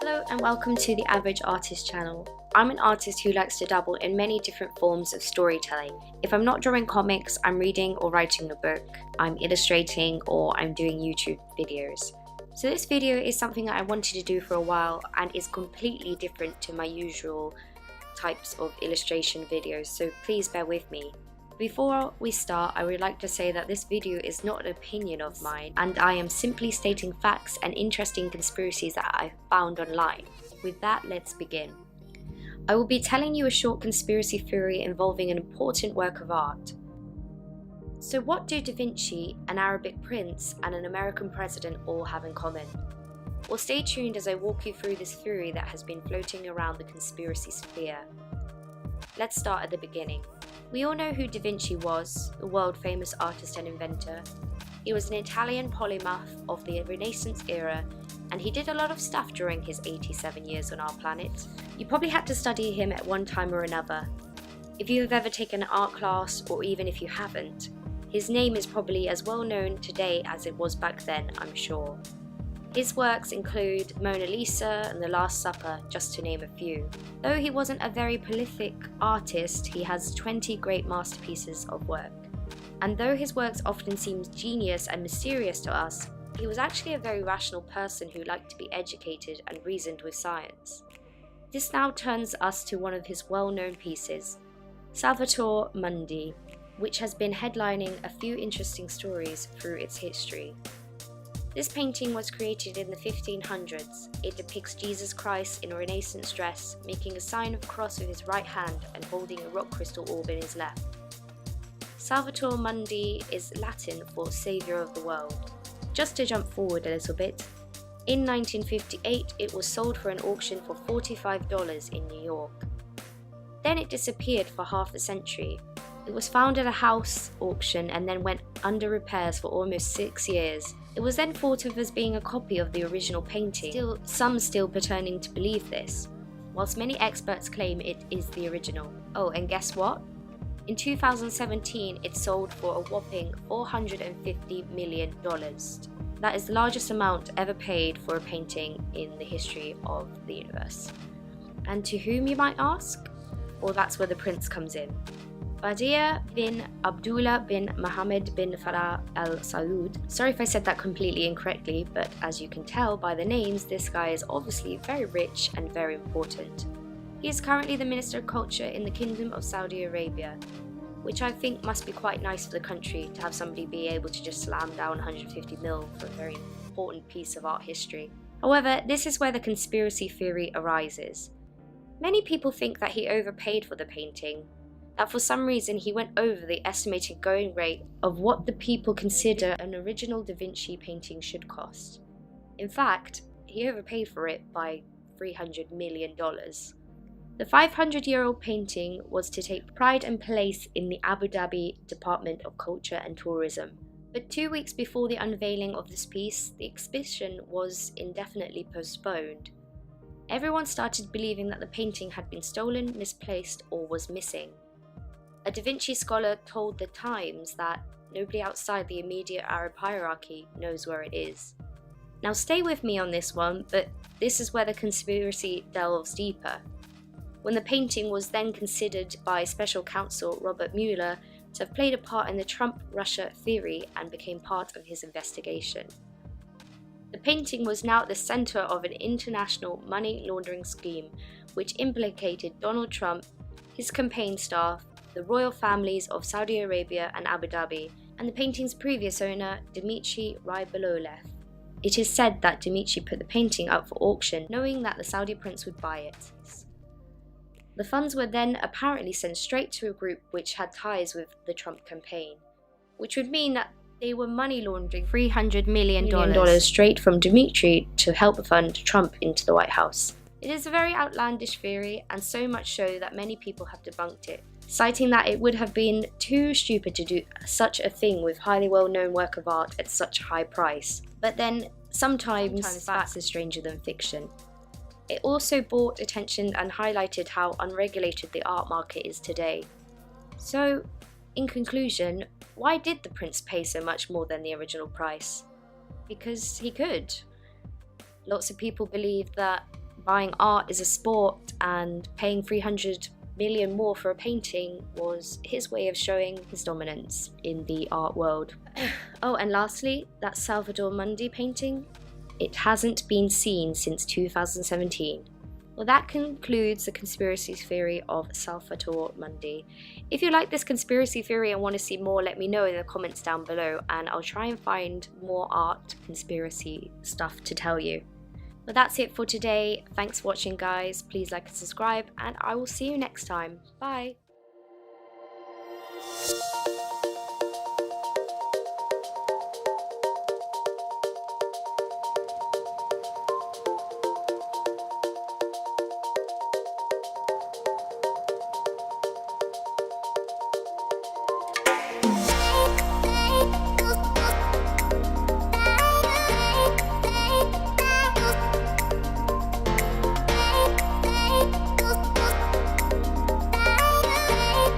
Hello and welcome to the Average Artist channel. I'm an artist who likes to dabble in many different forms of storytelling. If I'm not drawing comics, I'm reading or writing a book, I'm illustrating, or I'm doing YouTube videos. So this video is something that I wanted to do for a while and is completely different to my usual types of illustration videos, so please bear with me. Before we start, I would like to say that this video is not an opinion of mine, and I am simply stating facts and interesting conspiracies that I found online. With that, let's begin. I will be telling you a short conspiracy theory involving an important work of art. So what do Da Vinci, an Arabic prince, and an American president all have in common? Well, stay tuned as I walk you through this theory that has been floating around the conspiracy sphere. Let's start at the beginning. We all know who Da Vinci was, the world-famous artist and inventor. He was an Italian polymath of the Renaissance era, and he did a lot of stuff during his 87 years on our planet. You probably had to study him at one time or another. If you have ever taken an art class, or even if you haven't, his name is probably as well known today as it was back then, I'm sure. His works include Mona Lisa and The Last Supper, just to name a few. Though he wasn't a very prolific artist, he has 20 great masterpieces of work. And though his works often seem genius and mysterious to us, he was actually a very rational person who liked to be educated and reasoned with science. This now turns us to one of his well-known pieces, Salvator Mundi, which has been headlining a few interesting stories through its history. This painting was created in the 1500s. It depicts Jesus Christ in a Renaissance dress, making a sign of a cross with his right hand and holding a rock crystal orb in his left. Salvator Mundi is Latin for Saviour of the World. Just to jump forward a little bit, in 1958 it was sold for an auction for $45 in New York. Then it disappeared for half a century. It was found at a house auction and then went under repairs for almost 6 years. It was then thought of as being a copy of the original painting, some still pretending to believe this, whilst many experts claim it is the original. Oh, and guess what? In 2017, it sold for a whopping $450 million. That is the largest amount ever paid for a painting in the history of the universe. And to whom, you might ask? Well, that's where the prince comes in. Badia bin Abdullah bin Mohammed bin Farah al Saud. Sorry if I said that completely incorrectly, but as you can tell by the names, this guy is obviously very rich and very important. He is currently the Minister of Culture in the Kingdom of Saudi Arabia, which I think must be quite nice for the country to have somebody be able to just slam down 150 mil for a very important piece of art history. However, this is where the conspiracy theory arises. Many people think that he overpaid for the painting, that for some reason he went over the estimated going rate of what the people consider an original Da Vinci painting should cost. In fact, he overpaid for it by $300 million. The 500-year-old painting was to take pride and place in the Abu Dhabi Department of Culture and Tourism. But 2 weeks before the unveiling of this piece, the exhibition was indefinitely postponed. Everyone started believing that the painting had been stolen, misplaced, or was missing. A Da Vinci scholar told The Times that nobody outside the immediate Arab hierarchy knows where it is. Now stay with me on this one, but this is where the conspiracy delves deeper. When the painting was then considered by special counsel Robert Mueller to have played a part in the Trump-Russia theory and became part of his investigation. The painting was now at the center of an international money laundering scheme which implicated Donald Trump, his campaign staff, the royal families of Saudi Arabia and Abu Dhabi, and the painting's previous owner, Dmitry Rybolovlev. It is said that Dmitry put the painting up for auction knowing that the Saudi prince would buy it. The funds were then apparently sent straight to a group which had ties with the Trump campaign, which would mean that they were money laundering $300 million straight from Dmitry to help fund Trump into the White House. It is a very outlandish theory, and so much so that many people have debunked it, citing that it would have been too stupid to do such a thing with highly well-known work of art at such a high price. But then, sometimes facts are stranger than fiction. It also brought attention and highlighted how unregulated the art market is today. So, in conclusion, why did the prince pay so much more than the original price? because he could. Lots of people believe that buying art is a sport and paying 300 million more for a painting was his way of showing his dominance in the art world. Oh, and lastly, that Salvator Mundi painting, it hasn't been seen since 2017. Well, that concludes the conspiracy theory of Salvator Mundi. If you like this conspiracy theory and want to see more, let me know in the comments down below, and I'll try and find more art conspiracy stuff to tell you. But that's it for today. Thanks for watching, guys. Please like and subscribe, and I will see you next time. Bye!